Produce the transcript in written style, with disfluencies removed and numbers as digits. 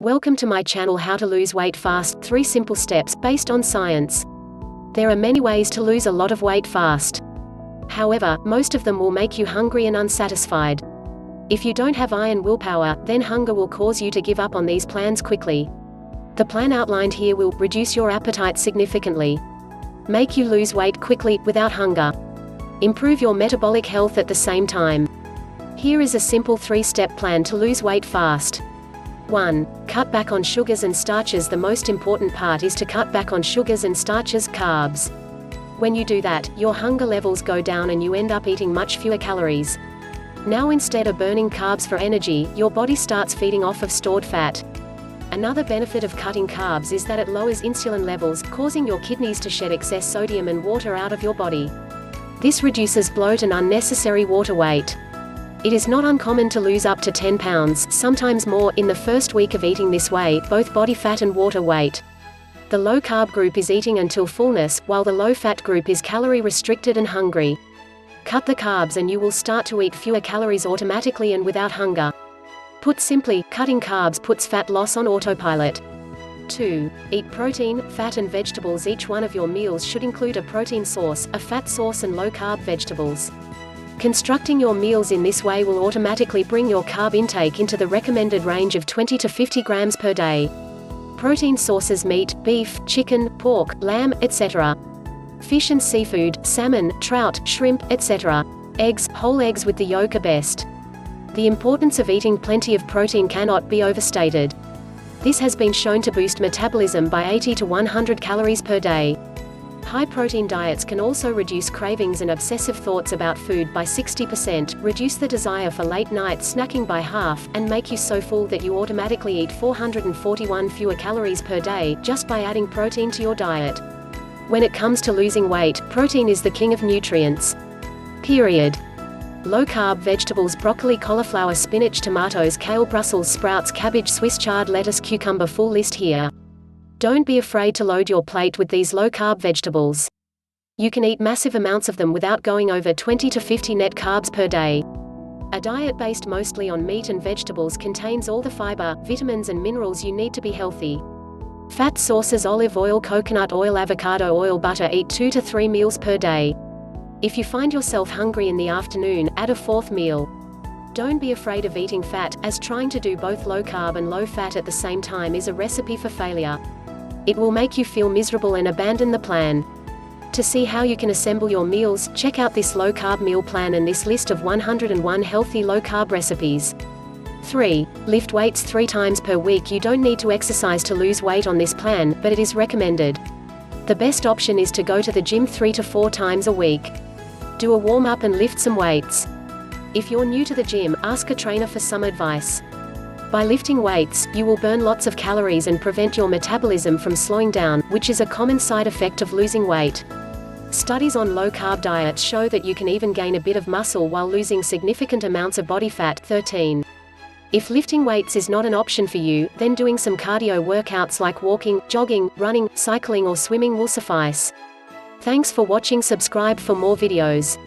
Welcome to my channel How to Lose Weight Fast, 3 simple steps based on science. There are many ways to lose a lot of weight fast. However, most of them will make you hungry and unsatisfied. If you don't have iron willpower, then hunger will cause you to give up on these plans quickly. The plan outlined here will reduce your appetite significantly, make you lose weight quickly, without hunger, improve your metabolic health at the same time. Here is a simple 3-step plan to lose weight fast. 1. Cut back on sugars and starches. The most important part is to cut back on sugars and starches, carbs. When you do that, your hunger levels go down and you end up eating much fewer calories. Now instead of burning carbs for energy, your body starts feeding off of stored fat. Another benefit of cutting carbs is that it lowers insulin levels, causing your kidneys to shed excess sodium and water out of your body. This reduces bloat and unnecessary water weight. It is not uncommon to lose up to 10 pounds, sometimes more, in the first week of eating this way, both body fat and water weight. The low-carb group is eating until fullness, while the low-fat group is calorie restricted and hungry. Cut the carbs and you will start to eat fewer calories automatically and without hunger. Put simply, cutting carbs puts fat loss on autopilot. 2. Eat protein, fat and vegetables. Each one of your meals should include a protein source, a fat source and low-carb vegetables. Constructing your meals in this way will automatically bring your carb intake into the recommended range of 20 to 50 grams per day. Protein sources: meat, beef, chicken, pork, lamb, etc. Fish and seafood, salmon, trout, shrimp, etc. Eggs, whole eggs with the yolk are best. The importance of eating plenty of protein cannot be overstated. This has been shown to boost metabolism by 80 to 100 calories per day. High-protein diets can also reduce cravings and obsessive thoughts about food by 60%, reduce the desire for late-night snacking by half, and make you so full that you automatically eat 441 fewer calories per day, just by adding protein to your diet. When it comes to losing weight, protein is the king of nutrients. Period. Low-carb vegetables: broccoli, cauliflower, spinach, tomatoes, kale, Brussels sprouts, cabbage, Swiss chard, lettuce, cucumber. Full list here. Don't be afraid to load your plate with these low-carb vegetables. You can eat massive amounts of them without going over 20 to 50 net carbs per day. A diet based mostly on meat and vegetables contains all the fiber, vitamins and minerals you need to be healthy. Fat sources: olive oil, coconut oil, avocado oil, butter. Eat 2 to 3 meals per day. If you find yourself hungry in the afternoon, add a 4th meal. Don't be afraid of eating fat, as trying to do both low-carb and low-fat at the same time is a recipe for failure. It will make you feel miserable and abandon the plan. To see how you can assemble your meals, check out this low-carb meal plan and this list of 101 healthy low-carb recipes. 3. Lift weights 3 times per week. You don't need to exercise to lose weight on this plan, but it is recommended. The best option is to go to the gym 3 to 4 times a week. Do a warm-up and lift some weights. If you're new to the gym, ask a trainer for some advice. By lifting weights, you will burn lots of calories and prevent your metabolism from slowing down, which is a common side effect of losing weight. Studies on low-carb diets show that you can even gain a bit of muscle while losing significant amounts of body fat. 13. If lifting weights is not an option for you, then doing some cardio workouts like walking, jogging, running, cycling or swimming will suffice. Thanks for watching. Subscribe for more videos.